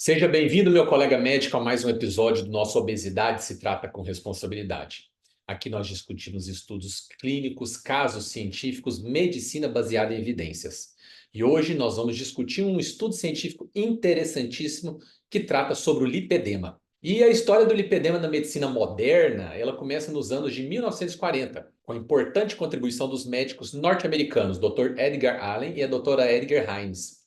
Seja bem-vindo, meu colega médico, a mais um episódio do nosso Obesidade se trata com responsabilidade. Aqui nós discutimos estudos clínicos, casos científicos, medicina baseada em evidências. E hoje nós vamos discutir um estudo científico interessantíssimo que trata sobre o lipedema. E a história do lipedema na medicina moderna, ela começa nos anos de 1940, com a importante contribuição dos médicos norte-americanos, Dr. Edgar Allen e a doutora Edgar Hines.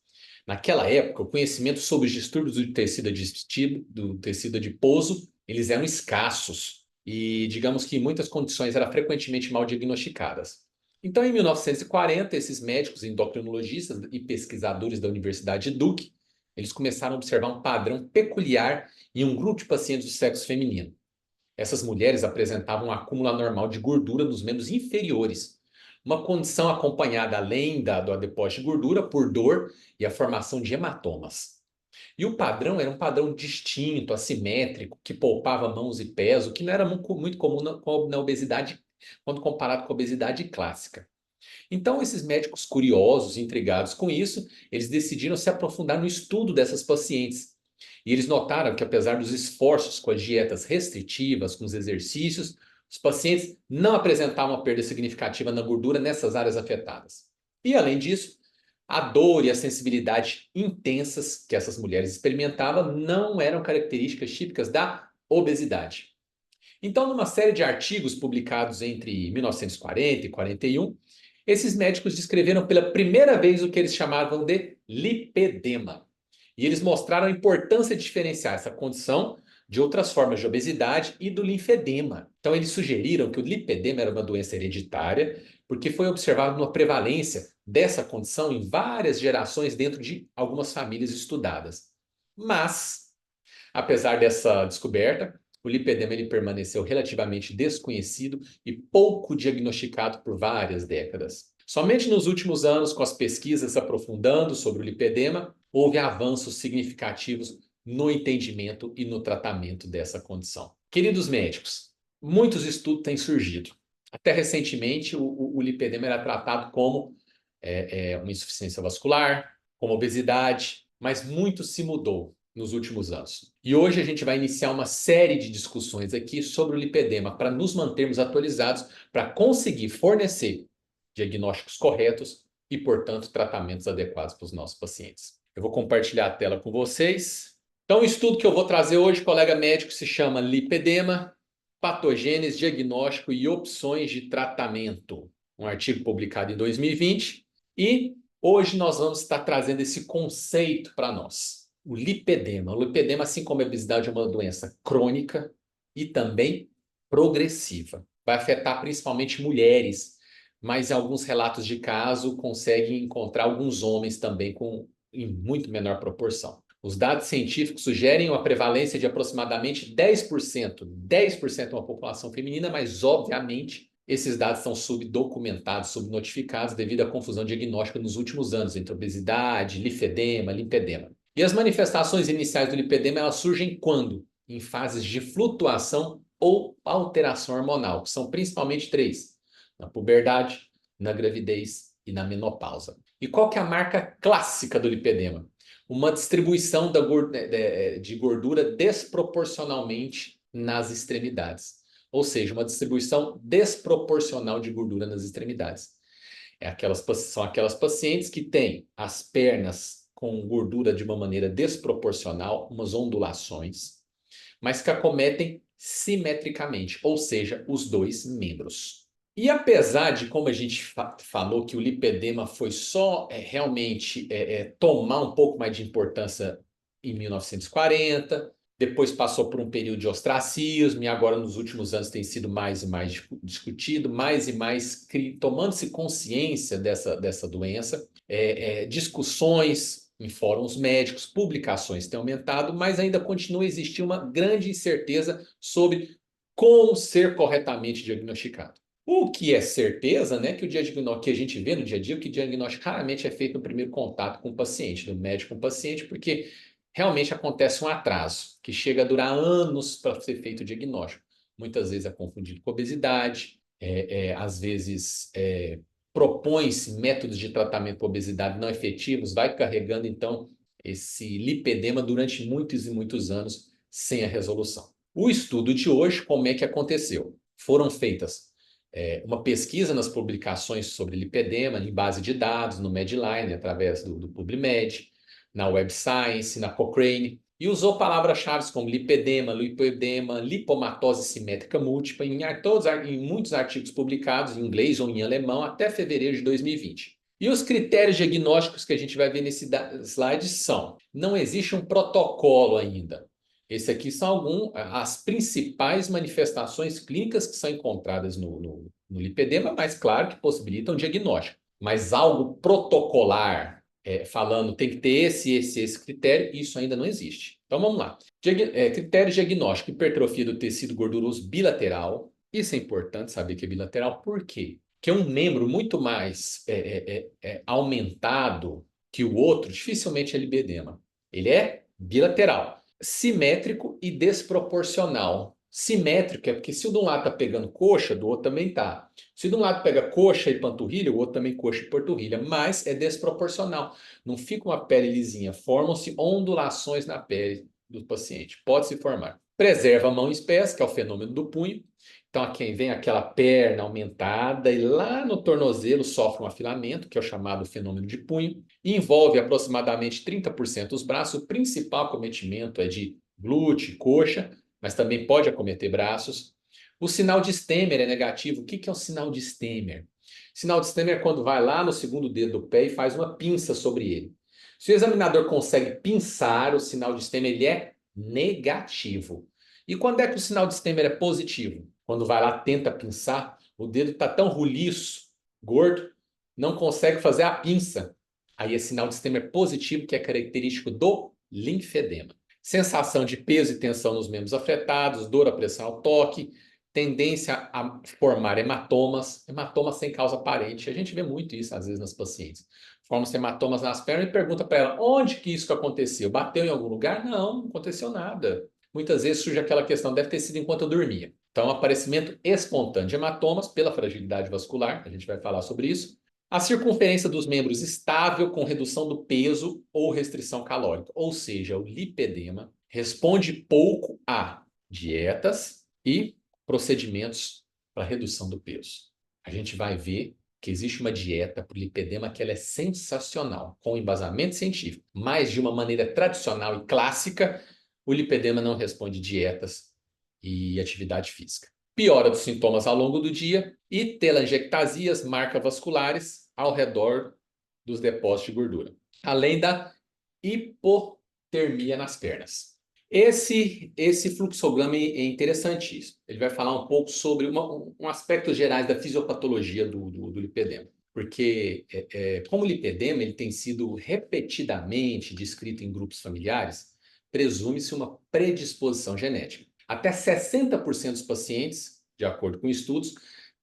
Naquela época, o conhecimento sobre os distúrbios do tecido adiposo, eles eram escassos e, digamos que em muitas condições, eram frequentemente mal diagnosticadas. Então, em 1940, esses médicos endocrinologistas e pesquisadores da Universidade de Duke, eles começaram a observar um padrão peculiar em um grupo de pacientes do sexo feminino. Essas mulheres apresentavam um acúmulo anormal de gordura nos membros inferiores, uma condição acompanhada, além do depósito de gordura, por dor e a formação de hematomas. E o padrão era um padrão distinto, assimétrico, que poupava mãos e pés, o que não era muito comum na obesidade, quando comparado com a obesidade clássica. Então, esses médicos curiosos, intrigados com isso, eles decidiram se aprofundar no estudo dessas pacientes. E eles notaram que, apesar dos esforços com as dietas restritivas, com os exercícios, os pacientes não apresentavam uma perda significativa na gordura nessas áreas afetadas. E, além disso, a dor e a sensibilidade intensas que essas mulheres experimentavam não eram características típicas da obesidade. Então, numa série de artigos publicados entre 1940 e 41, esses médicos descreveram pela primeira vez o que eles chamavam de lipedema. E eles mostraram a importância de diferenciar essa condição de outras formas de obesidade e do linfedema. Então, eles sugeriram que o lipedema era uma doença hereditária, porque foi observada uma prevalência dessa condição em várias gerações dentro de algumas famílias estudadas. Mas, apesar dessa descoberta, o lipedema ele permaneceu relativamente desconhecido e pouco diagnosticado por várias décadas. Somente nos últimos anos, com as pesquisas aprofundando sobre o lipedema, houve avanços significativos no entendimento e no tratamento dessa condição. Queridos médicos, muitos estudos têm surgido. Até recentemente, o lipedema era tratado como uma insuficiência vascular, como obesidade, mas muito se mudou nos últimos anos. E hoje a gente vai iniciar uma série de discussões aqui sobre o lipedema para nos mantermos atualizados, para conseguir fornecer diagnósticos corretos e, portanto, tratamentos adequados para os nossos pacientes. Eu vou compartilhar a tela com vocês. Então, o estudo que eu vou trazer hoje, colega médico, se chama Lipedema, Patogênese, Diagnóstico e Opções de Tratamento. Um artigo publicado em 2020. E hoje nós vamos estar trazendo esse conceito para nós. O lipedema. O lipedema, assim como a obesidade, é uma doença crônica e também progressiva. Vai afetar principalmente mulheres, mas em alguns relatos de caso conseguem encontrar alguns homens também em muito menor proporção. Os dados científicos sugerem uma prevalência de aproximadamente 10%. 10% é uma população feminina, mas obviamente esses dados são subdocumentados, subnotificados devido à confusão diagnóstica nos últimos anos entre obesidade, linfedema, lipedema. E as manifestações iniciais do lipedema elas surgem quando? Em fases de flutuação ou alteração hormonal, que são principalmente três: na puberdade, na gravidez e na menopausa. E qual que é a marca clássica do lipedema? Uma distribuição de gordura desproporcionalmente nas extremidades. Ou seja, uma distribuição desproporcional de gordura nas extremidades. São aquelas pacientes que têm as pernas com gordura de uma maneira desproporcional, umas ondulações, mas que acometem simetricamente, ou seja, os dois membros. E apesar de, como a gente falou, que o lipedema foi só realmente tomar um pouco mais de importância em 1940, depois passou por um período de ostracismo e agora nos últimos anos tem sido mais e mais discutido, mais e mais tomando-se consciência dessa doença, discussões em fóruns médicos, publicações têm aumentado, mas ainda continua a existir uma grande incerteza sobre como ser corretamente diagnosticado. O que é certeza, né, que o diagnóstico que a gente vê no dia a dia, que o diagnóstico raramente é feito no primeiro contato com o paciente, do médico com o paciente, porque realmente acontece um atraso, que chega a durar anos para ser feito o diagnóstico. Muitas vezes é confundido com obesidade, às vezes propõe-se métodos de tratamento para obesidade não efetivos, vai carregando, então, esse lipedema durante muitos e muitos anos sem a resolução. O estudo de hoje, como é que aconteceu? Foram feitas uma pesquisa nas publicações sobre lipedema em base de dados, no Medline, através do PubMed, na Web Science, na Cochrane, e usou palavras-chave como lipedema, lipomatose simétrica múltipla em muitos artigos publicados em inglês ou em alemão até fevereiro de 2020. E os critérios diagnósticos que a gente vai ver nesse slide são: não existe um protocolo ainda. Esse aqui são as principais manifestações clínicas que são encontradas no lipedema, mas claro que possibilitam diagnóstico. Mas algo protocolar, falando tem que ter esse critério, isso ainda não existe. Então vamos lá. Critério diagnóstico: hipertrofia do tecido gorduroso bilateral. Isso é importante saber que é bilateral. Por quê? Porque um membro muito mais aumentado que o outro dificilmente é lipedema. Ele é bilateral. Simétrico e desproporcional. Simétrico é porque se o de um lado está pegando coxa, do outro também está. Se de um lado pega coxa e panturrilha, o outro também coxa e panturrilha, mas é desproporcional. Não fica uma pele lisinha, formam-se ondulações na pele do paciente. Pode se formar. Preserva a mão e pés, que é o fenômeno do punho. Então, aqui vem aquela perna aumentada e lá no tornozelo sofre um afilamento, que é o chamado fenômeno de punho. E envolve aproximadamente 30% dos braços. O principal acometimento é de glúteo, coxa, mas também pode acometer braços. O sinal de Stemmer é negativo. O que é o sinal de Stemmer? O sinal de Stemmer é quando vai lá no segundo dedo do pé e faz uma pinça sobre ele. Se o examinador consegue pinçar, o sinal de Stemmer ele é negativo. E quando é que o sinal de Stemmer é positivo? Quando vai lá, tenta pinçar, o dedo está tão roliço, gordo, não consegue fazer a pinça. Aí é sinal de Stemmer positivo, que é característico do linfedema. Sensação de peso e tensão nos membros afetados, dor à pressão ao toque, tendência a formar hematomas sem causa aparente. A gente vê muito isso, às vezes, nas pacientes. Formam-se hematomas nas pernas e pergunta para ela, onde que isso aconteceu? Bateu em algum lugar? Não, não aconteceu nada. Muitas vezes surge aquela questão, deve ter sido enquanto eu dormia. Então, aparecimento espontâneo de hematomas pela fragilidade vascular, a gente vai falar sobre isso. A circunferência dos membros estável com redução do peso ou restrição calórica. Ou seja, o lipedema responde pouco a dietas e procedimentos para redução do peso. A gente vai ver que existe uma dieta para o lipedema que ela é sensacional, com embasamento científico, mas de uma maneira tradicional e clássica, o lipedema não responde dietas e atividade física. Piora dos sintomas ao longo do dia e telangiectasias, marcas vasculares ao redor dos depósitos de gordura, além da hipotermia nas pernas. Esse fluxograma é interessantíssimo. Ele vai falar um pouco sobre um aspecto gerais da fisiopatologia do lipedema. Porque, como o lipedema ele tem sido repetidamente descrito em grupos familiares, presume-se uma predisposição genética. Até 60% dos pacientes, de acordo com estudos,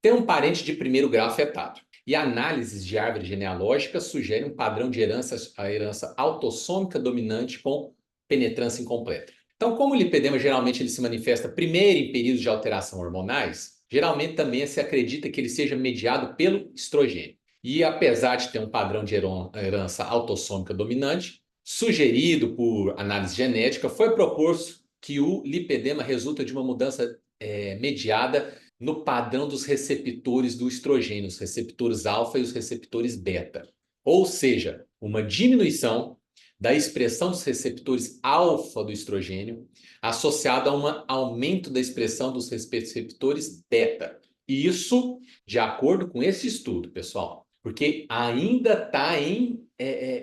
têm um parente de primeiro grau afetado. E análises de árvore genealógica sugerem um padrão de a herança autossômica dominante com penetrância incompleta. Então, como o lipedema geralmente ele se manifesta primeiro em períodos de alteração hormonais, geralmente também se acredita que ele seja mediado pelo estrogênio. E apesar de ter um padrão de herança autossômica dominante, sugerido por análise genética, foi proposto que o lipedema resulta de uma mudança mediada no padrão dos receptores do estrogênio, os receptores alfa e os receptores beta. Ou seja, uma diminuição da expressão dos receptores alfa do estrogênio associada a um aumento da expressão dos receptores beta. Isso de acordo com esse estudo, pessoal, porque ainda está em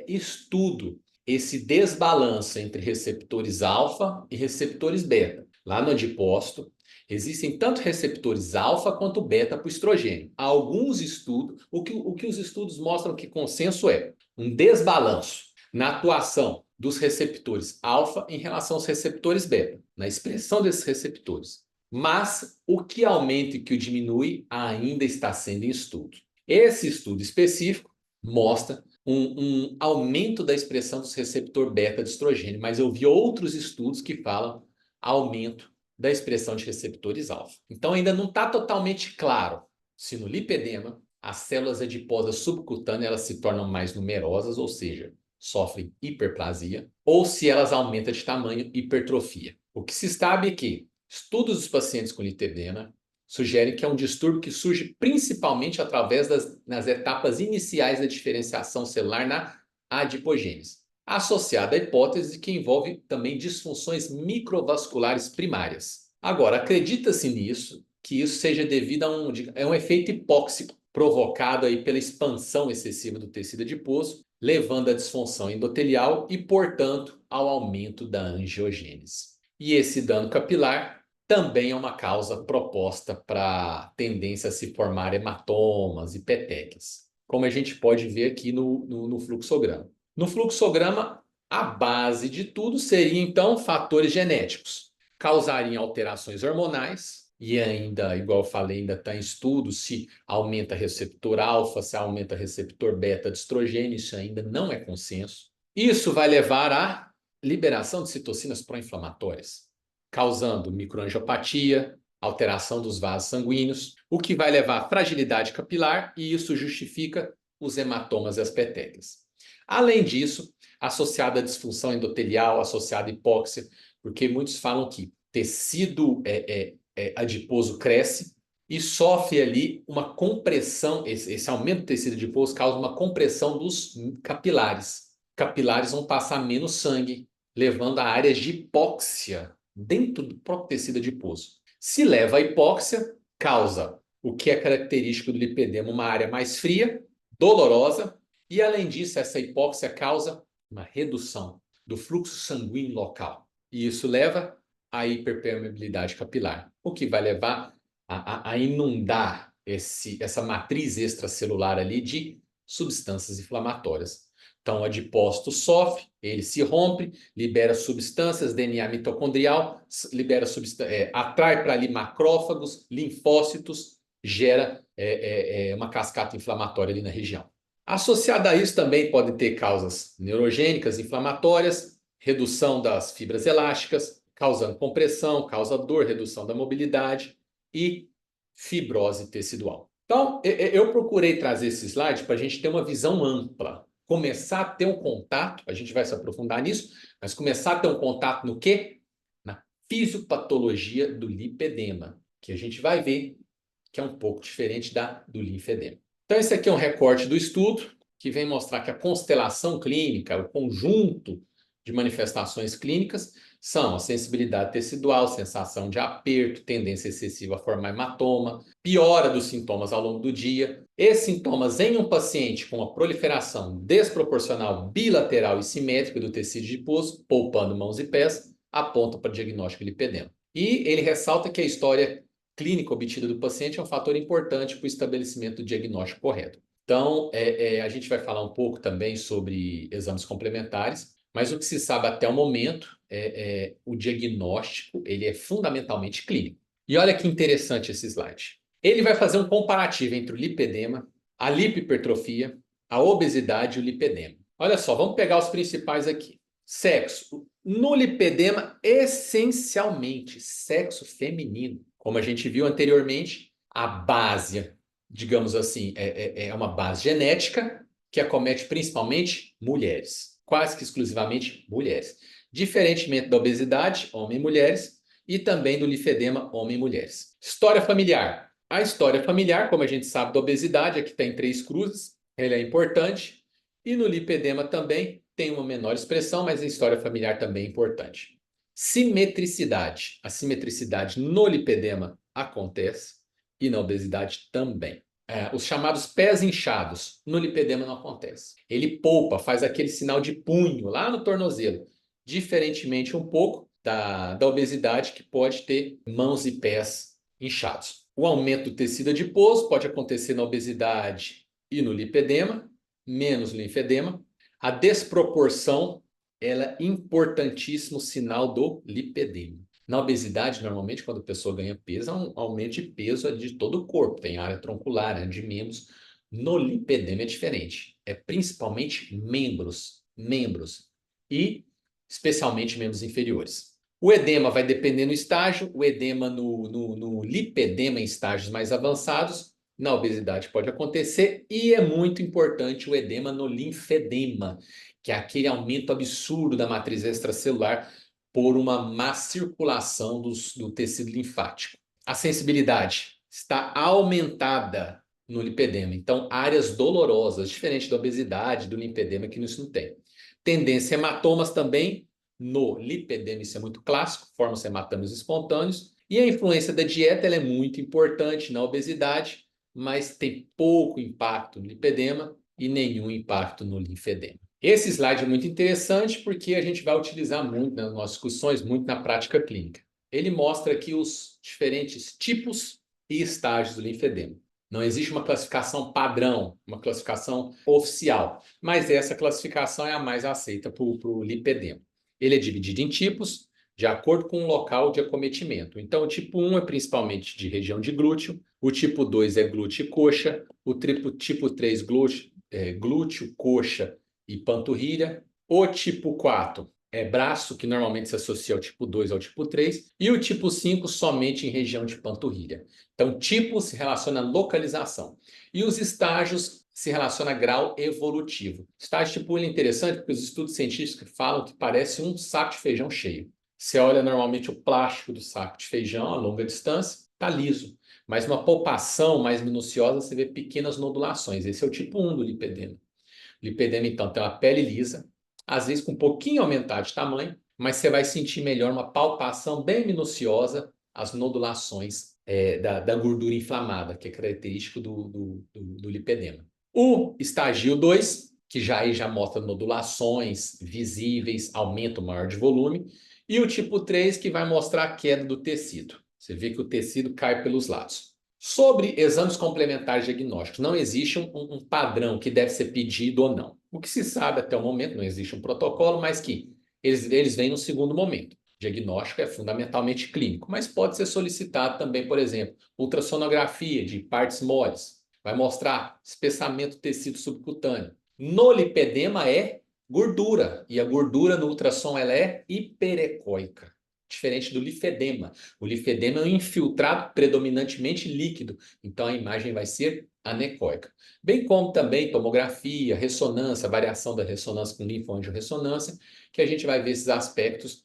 estudo esse desbalanço entre receptores alfa e receptores beta. Lá no adipócito, existem tanto receptores alfa quanto beta para o estrogênio. Alguns estudos, o que os estudos mostram que consenso é um desbalanço na atuação dos receptores alfa em relação aos receptores beta, na expressão desses receptores. Mas o que aumenta e o que diminui ainda está sendo em estudo. Esse estudo específico mostra um aumento da expressão dos receptor beta de estrogênio, mas eu vi outros estudos que falam aumento da expressão de receptores alfa. Então ainda não está totalmente claro se no lipedema as células adiposas subcutâneas elas se tornam mais numerosas, ou seja, sofrem hiperplasia, ou se elas aumentam de tamanho, hipertrofia. O que se sabe é que estudos dos pacientes com lipedema sugerem que é um distúrbio que surge principalmente através nas etapas iniciais da diferenciação celular na adipogênese, associada à hipótese que envolve também disfunções microvasculares primárias. Agora, acredita-se nisso, que isso seja devido a um efeito hipóxico provocado aí pela expansão excessiva do tecido adiposo, levando à disfunção endotelial e, portanto, ao aumento da angiogênese. E esse dano capilar também é uma causa proposta para a tendência a se formar hematomas e petequias, como a gente pode ver aqui no fluxograma. No fluxograma, a base de tudo seria, então, fatores genéticos. Causariam alterações hormonais, e ainda, igual eu falei, ainda está em estudo se aumenta receptor alfa, se aumenta receptor beta de estrogênio, isso ainda não é consenso. Isso vai levar à liberação de citocinas pró-inflamatórias, causando microangiopatia, alteração dos vasos sanguíneos, o que vai levar à fragilidade capilar, e isso justifica os hematomas e as petequias. Além disso, associada à disfunção endotelial, associada à hipóxia, porque muitos falam que tecido adiposo cresce e sofre ali uma compressão, esse aumento do tecido adiposo causa uma compressão dos capilares. Capilares vão passar menos sangue, levando a áreas de hipóxia dentro do próprio tecido adiposo. Se leva à hipóxia, causa o que é característico do lipedema, uma área mais fria, dolorosa, e além disso, essa hipóxia causa uma redução do fluxo sanguíneo local. E isso leva à hiperpermeabilidade capilar, o que vai levar a inundar essa matriz extracelular ali de substâncias inflamatórias. Então, o adipócito sofre, ele se rompe, libera substâncias, DNA mitocondrial, libera atrai para ali macrófagos, linfócitos, gera uma cascata inflamatória ali na região. Associada a isso também pode ter causas neurogênicas inflamatórias, redução das fibras elásticas, causando compressão, causa dor, redução da mobilidade e fibrose tecidual. Então, eu procurei trazer esse slide para a gente ter uma visão ampla, começar a ter um contato, a gente vai se aprofundar nisso, mas começar a ter um contato no quê? Na fisiopatologia do lipedema, que a gente vai ver que é um pouco diferente do linfedema. Então, esse aqui é um recorte do estudo, que vem mostrar que a constelação clínica, o conjunto de manifestações clínicas, são a sensibilidade tecidual, sensação de aperto, tendência excessiva a formar hematoma, piora dos sintomas ao longo do dia. Esses sintomas em um paciente com uma proliferação desproporcional bilateral e simétrica do tecido adiposo, poupando mãos e pés, apontam para o diagnóstico de lipedema. E ele ressalta que a história clínica obtida do paciente é um fator importante para o estabelecimento do diagnóstico correto. Então, a gente vai falar um pouco também sobre exames complementares, mas o que se sabe até o momento o diagnóstico ele é fundamentalmente clínico. E olha que interessante esse slide. Ele vai fazer um comparativo entre o lipedema, a lipohipertrofia, a obesidade e o lipedema. Olha só, vamos pegar os principais aqui. Sexo. No lipedema, essencialmente, sexo feminino. Como a gente viu anteriormente, a base, digamos assim, é uma base genética que acomete principalmente mulheres, quase que exclusivamente mulheres. Diferentemente da obesidade, homem e mulheres, e também do linfedema, homem e mulheres. História familiar. A história familiar, como a gente sabe da obesidade, aqui tem 3 cruzes, ela é importante, e no lipedema também tem uma menor expressão, mas a história familiar também é importante. Simetricidade. A simetricidade no lipedema acontece e na obesidade também. Os chamados pés inchados no lipedema não acontece. Ele poupa, faz aquele sinal de punho lá no tornozelo, diferentemente um pouco da obesidade, que pode ter mãos e pés inchados. O aumento do tecido adiposo pode acontecer na obesidade e no lipedema, menos no linfedema. A desproporção ela é importantíssimo sinal do lipedema. Na obesidade, normalmente, quando a pessoa ganha peso, é um aumento de peso de todo o corpo, tem área troncular, área de membros. No lipedema é diferente, é principalmente membros e especialmente membros inferiores. O edema vai depender do estágio, o edema no lipedema em estágios mais avançados na obesidade pode acontecer, e é muito importante o edema no linfedema, que é aquele aumento absurdo da matriz extracelular por uma má circulação do tecido linfático. A sensibilidade está aumentada no lipedema, então áreas dolorosas, diferente da obesidade, do linfedema, que isso não tem. Tendência a hematomas também no lipedema, isso é muito clássico, formam-se hematomas espontâneos, e a influência da dieta ela é muito importante na obesidade, mas tem pouco impacto no lipedema e nenhum impacto no linfedema. Esse slide é muito interessante porque a gente vai utilizar muito nas nossas discussões, muito na prática clínica. Ele mostra aqui os diferentes tipos e estágios do linfedema. Não existe uma classificação padrão, uma classificação oficial, mas essa classificação é a mais aceita para o lipedema. Ele é dividido em tipos de acordo com o local de acometimento. Então, o tipo 1 é principalmente de região de glúteo, o tipo 2 é glúteo e coxa, o tipo 3 glúteo, coxa e panturrilha. O tipo 4 é braço, que normalmente se associa ao tipo 2 ao tipo 3, e o tipo 5 somente em região de panturrilha. Então, tipo se relaciona à localização. E os estágios se relacionam a grau evolutivo. Estágio tipo 1 é interessante porque os estudos científicos falam que parece um saco de feijão cheio. Você olha normalmente o plástico do saco de feijão a longa distância, está liso. Mas uma palpação mais minuciosa, você vê pequenas nodulações. Esse é o tipo 1 do lipedema. O lipedema, então, tem uma pele lisa, às vezes com um pouquinho aumentado de tamanho, mas você vai sentir melhor uma palpação bem minuciosa, as nodulações da gordura inflamada, que é característico do lipedema. O estágio 2, que já mostra nodulações visíveis, aumento maior de volume, e o tipo 3, que vai mostrar a queda do tecido. Você vê que o tecido cai pelos lados. Sobre exames complementares diagnósticos, não existe um padrão que deve ser pedido ou não. O que se sabe até o momento, não existe um protocolo, mas que eles vêm no segundo momento. Diagnóstico é fundamentalmente clínico, mas pode ser solicitado também, por exemplo, ultrassonografia de partes moles. Vai mostrar espessamento do tecido subcutâneo. No lipedema é gordura, e a gordura no ultrassom ela é hiperecóica, diferente do linfedema. O linfedema é um infiltrado predominantemente líquido, então a imagem vai ser anecoica. Bem como também tomografia, ressonância, variação da ressonância com linfoangiorressonância, que a gente vai ver esses aspectos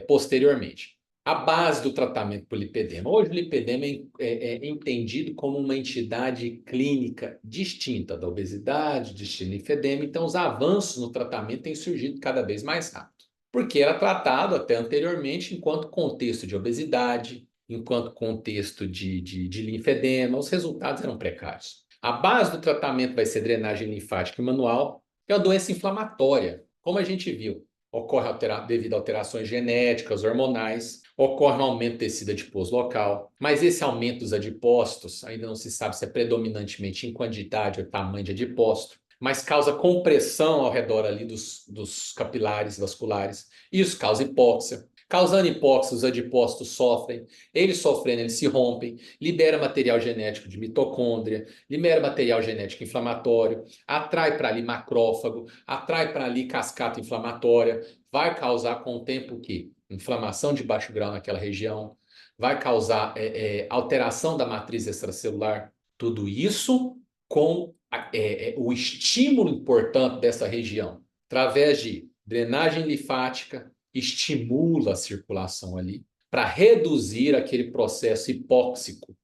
posteriormente. A base do tratamento para o lipedema. Hoje o lipedema é entendido como uma entidade clínica distinta da obesidade, do linfedema, então os avanços no tratamento têm surgido cada vez mais rápido. Porque era tratado até anteriormente enquanto contexto de obesidade, enquanto contexto de linfedema, os resultados eram precários. A base do tratamento vai ser drenagem linfática e manual, que é uma doença inflamatória, como a gente viu. Ocorre devido a alterações genéticas, hormonais, ocorre um aumento do tecido adiposo local, mas esse aumento dos adipócitos ainda não se sabe se é predominantemente em quantidade ou tamanho de adipócito, mas causa compressão ao redor ali dos capilares vasculares. Isso causa hipóxia. Causando hipóxia, os adipócitos sofrem. Eles sofrendo, eles se rompem, libera material genético de mitocôndria, libera material genético inflamatório, atrai para ali macrófago, atrai para ali cascata inflamatória, vai causar com o tempo o quê? Inflamação de baixo grau naquela região, vai causar alteração da matriz extracelular. Tudo isso com o estímulo importante dessa região, através de drenagem linfática, estimula a circulação ali, para reduzir aquele processo hipóxico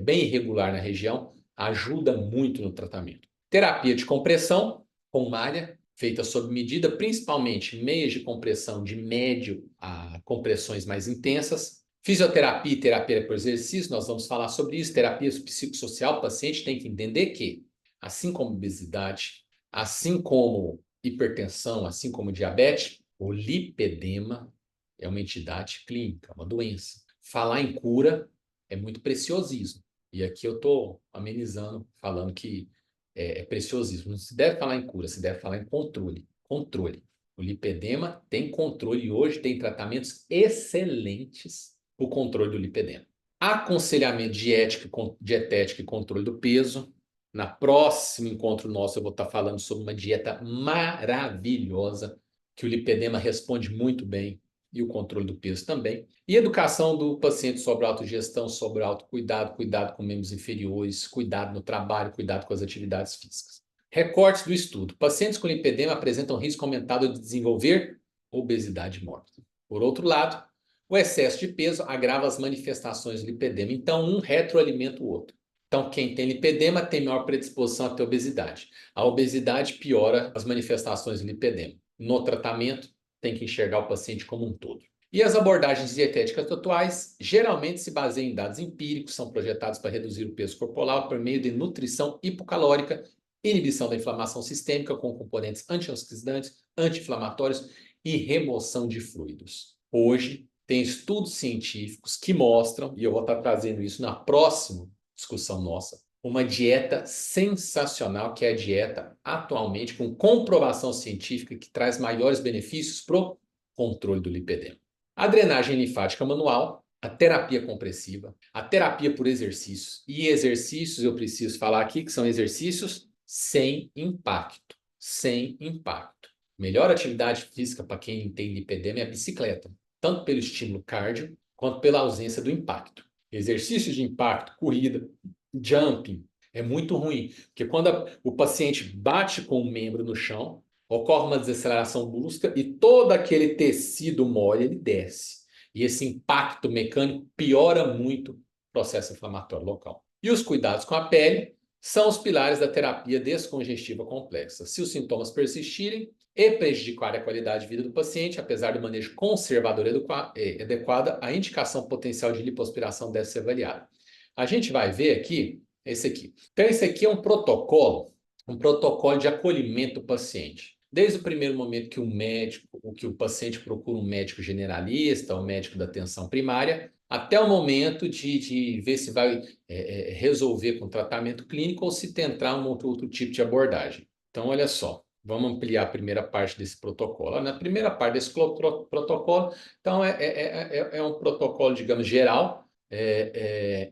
bem irregular na região, ajuda muito no tratamento. Terapia de compressão com malha, feita sob medida, principalmente meios de compressão de médio a compressões mais intensas. Fisioterapia e terapia por exercício, nós vamos falar sobre isso. Terapia psicossocial, o paciente tem que entender que, assim como obesidade, assim como hipertensão, assim como diabetes, o lipedema é uma entidade clínica, uma doença. Falar em cura é muito preciosismo. E aqui eu estou amenizando, falando que é preciosismo. Não se deve falar em cura, se deve falar em controle. Controle. O lipedema tem controle e hoje tem tratamentos excelentes para o controle do lipedema. Aconselhamento dietético e controle do peso. Na próximo encontro nosso eu vou estar falando sobre uma dieta maravilhosa que o lipedema responde muito bem. e o controle do peso também. E educação do paciente sobre autogestão, sobre autocuidado, cuidado com membros inferiores, cuidado no trabalho, cuidado com as atividades físicas. Recortes do estudo. Pacientes com lipedema apresentam risco aumentado de desenvolver obesidade mórbida. Por outro lado, o excesso de peso agrava as manifestações do lipedema. Então, um retroalimenta o outro. Então, quem tem lipedema tem maior predisposição a ter obesidade. A obesidade piora as manifestações do lipedema. No tratamento, tem que enxergar o paciente como um todo. E as abordagens dietéticas atuais geralmente se baseiam em dados empíricos, são projetados para reduzir o peso corporal por meio de nutrição hipocalórica, inibição da inflamação sistêmica com componentes antioxidantes, anti-inflamatórios e remoção de fluidos. Hoje, tem estudos científicos que mostram, e eu vou estar trazendo isso na próxima discussão nossa, uma dieta sensacional, que é a dieta atualmente com comprovação científica que traz maiores benefícios para o controle do lipedema. A drenagem linfática manual, a terapia compressiva, a terapia por exercícios. E exercícios, eu preciso falar aqui, que são exercícios sem impacto. Sem impacto. Melhor atividade física para quem tem lipedema é a bicicleta, tanto pelo estímulo cardio, quanto pela ausência do impacto. Exercícios de impacto, corrida, jumping, é muito ruim, porque quando o paciente bate com o membro no chão, ocorre uma desaceleração brusca e todo aquele tecido mole, ele desce. E esse impacto mecânico piora muito o processo inflamatório local. E os cuidados com a pele são os pilares da terapia descongestiva complexa. Se os sintomas persistirem e prejudicarem a qualidade de vida do paciente, apesar do manejo conservador adequado, a indicação potencial de lipoaspiração deve ser avaliada. A gente vai ver aqui, esse aqui. Então, esse aqui é um protocolo de acolhimento do paciente. Desde o primeiro momento que o paciente procura um médico generalista, um médico da atenção primária, até o momento de ver se vai resolver com tratamento clínico ou se tentar um outro tipo de abordagem. Então, olha só, vamos ampliar a primeira parte desse protocolo. Na primeira parte desse protocolo, então, é um protocolo, digamos, geral,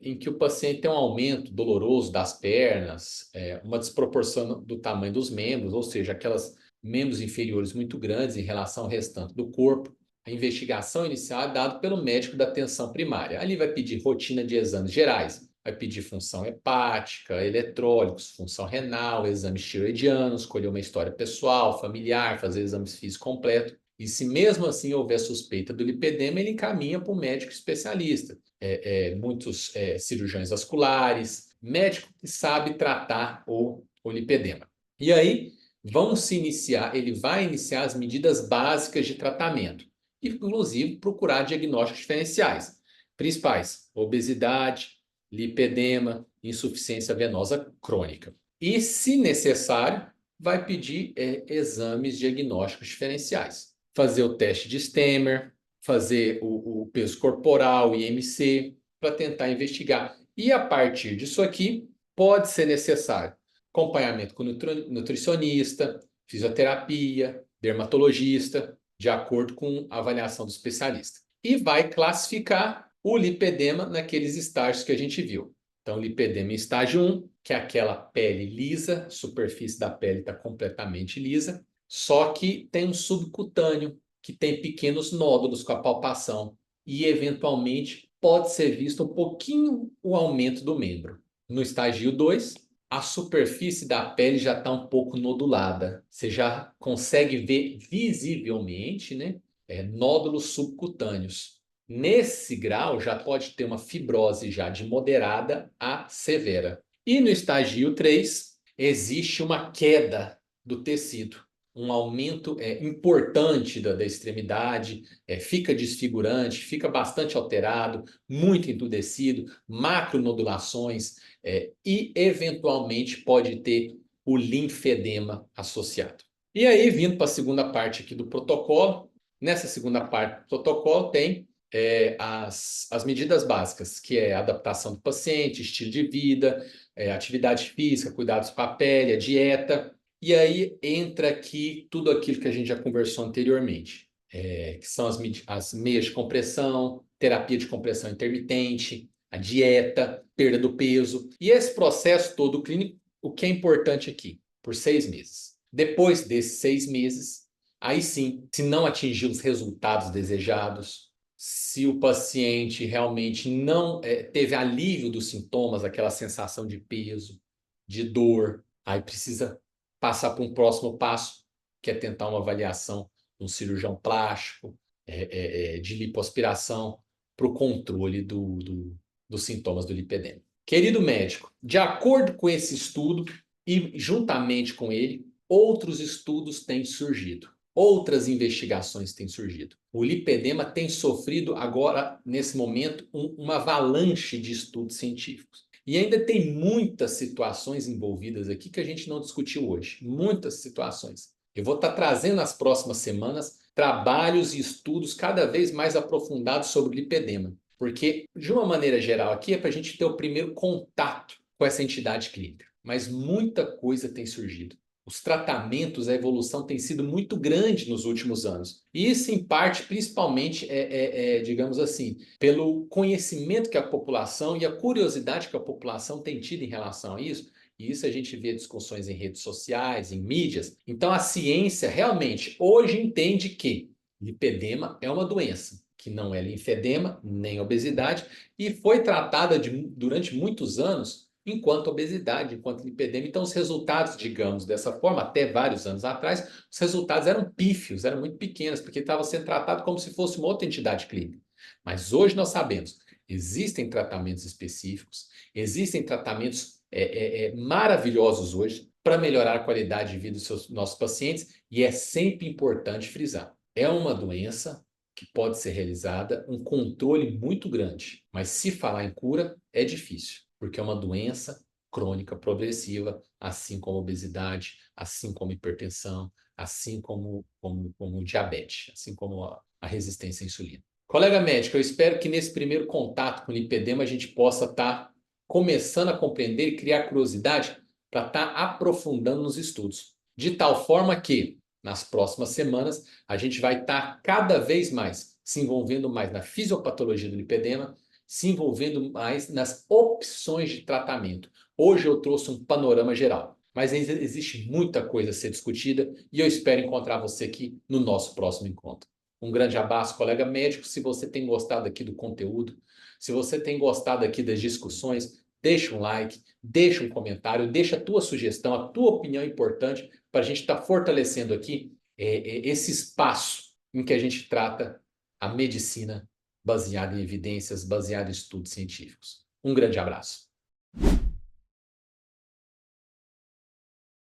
em que o paciente tem um aumento doloroso das pernas, uma desproporção do tamanho dos membros, ou seja, aquelas membros inferiores muito grandes em relação ao restante do corpo. A investigação inicial é dada pelo médico da atenção primária. Ali vai pedir rotina de exames gerais, vai pedir função hepática, eletrólitos, função renal, exames tiroidianos, escolher uma história pessoal, familiar, fazer exames físicos completos. E se mesmo assim houver suspeita do lipedema, ele encaminha para um médico especialista. Muitos cirurgiões vasculares, médico que sabe tratar o lipedema. E aí, ele vai iniciar as medidas básicas de tratamento, inclusive procurar diagnósticos diferenciais, principais: obesidade, lipedema, insuficiência venosa crônica. E, se necessário, vai pedir exames diagnósticos diferenciais. Fazer o teste de Stemmer, fazer o peso corporal, IMC, para tentar investigar. E a partir disso aqui, pode ser necessário acompanhamento com nutricionista, fisioterapia, dermatologista, de acordo com a avaliação do especialista. E vai classificar o lipedema naqueles estágios que a gente viu. Então, lipedema em estágio 1, que é aquela pele lisa, a superfície da pele está completamente lisa, só que tem um subcutâneo, que tem pequenos nódulos com a palpação e, eventualmente, pode ser visto um pouquinho o aumento do membro. No estágio 2, a superfície da pele já está um pouco nodulada. Você já consegue ver visivelmente, né, nódulos subcutâneos. Nesse grau, já pode ter uma fibrose já de moderada a severa. E no estágio 3, existe uma queda do tecido, um aumento importante da extremidade, fica desfigurante, fica bastante alterado, muito endurecido, macronodulações, e eventualmente pode ter o linfedema associado. E aí, vindo para a segunda parte aqui do protocolo, nessa segunda parte do protocolo tem as medidas básicas, que é a adaptação do paciente, estilo de vida, atividade física, cuidados com a pele, a dieta. E aí entra aqui tudo aquilo que a gente já conversou anteriormente, que são as meias de compressão, terapia de compressão intermitente, a dieta, perda do peso. E esse processo todo clínico, o que é importante aqui? Por 6 meses. Depois desses 6 meses, Aí sim, se não atingir os resultados desejados, se o paciente realmente não teve alívio dos sintomas, aquela sensação de peso, de dor, aí precisa passar para um próximo passo, que é tentar uma avaliação de um cirurgião plástico, de lipoaspiração, para o controle dos sintomas do lipedema. Querido médico, de acordo com esse estudo e juntamente com ele, outros estudos têm surgido. Outras investigações têm surgido. O lipedema tem sofrido agora, nesse momento, uma avalanche de estudos científicos. E ainda tem muitas situações envolvidas aqui que a gente não discutiu hoje. Muitas situações. Eu vou estar trazendo nas próximas semanas trabalhos e estudos cada vez mais aprofundados sobre lipedema. Porque, de uma maneira geral, aqui é para a gente ter o primeiro contato com essa entidade clínica. Mas muita coisa tem surgido. Os tratamentos, a evolução tem sido muito grande nos últimos anos. E isso, em parte, principalmente, digamos assim, pelo conhecimento que a população e a curiosidade que a população tem tido em relação a isso. E isso a gente vê discussões em redes sociais, em mídias. Então, a ciência realmente hoje entende que lipedema é uma doença, que não é linfedema, nem obesidade, e foi tratada durante muitos anos enquanto obesidade, enquanto lipedema. Então, os resultados, digamos dessa forma, até vários anos atrás, os resultados eram pífios, eram muito pequenos, porque estava sendo tratado como se fosse uma outra entidade clínica. Mas hoje nós sabemos, existem tratamentos específicos, existem tratamentos maravilhosos hoje para melhorar a qualidade de vida dos nossos pacientes, e é sempre importante frisar, é uma doença que pode ser realizada um controle muito grande, mas se falar em cura é difícil, porque é uma doença crônica progressiva, assim como obesidade, assim como hipertensão, assim como diabetes, assim como a resistência à insulina. Colega médico, eu espero que nesse primeiro contato com o lipedema a gente possa estar começando a compreender e criar curiosidade para estar aprofundando nos estudos, de tal forma que nas próximas semanas a gente vai estar cada vez mais se envolvendo mais na fisiopatologia do lipedema, se envolvendo mais nas opções de tratamento. Hoje eu trouxe um panorama geral, mas ainda existe muita coisa a ser discutida e eu espero encontrar você aqui no nosso próximo encontro. Um grande abraço, colega médico. Se você tem gostado aqui do conteúdo, se você tem gostado aqui das discussões, deixa um like, deixa um comentário, deixa a tua sugestão, a tua opinião importante para a gente estar fortalecendo aqui esse espaço em que a gente trata a medicina baseada em evidências, baseada em estudos científicos. Um grande abraço.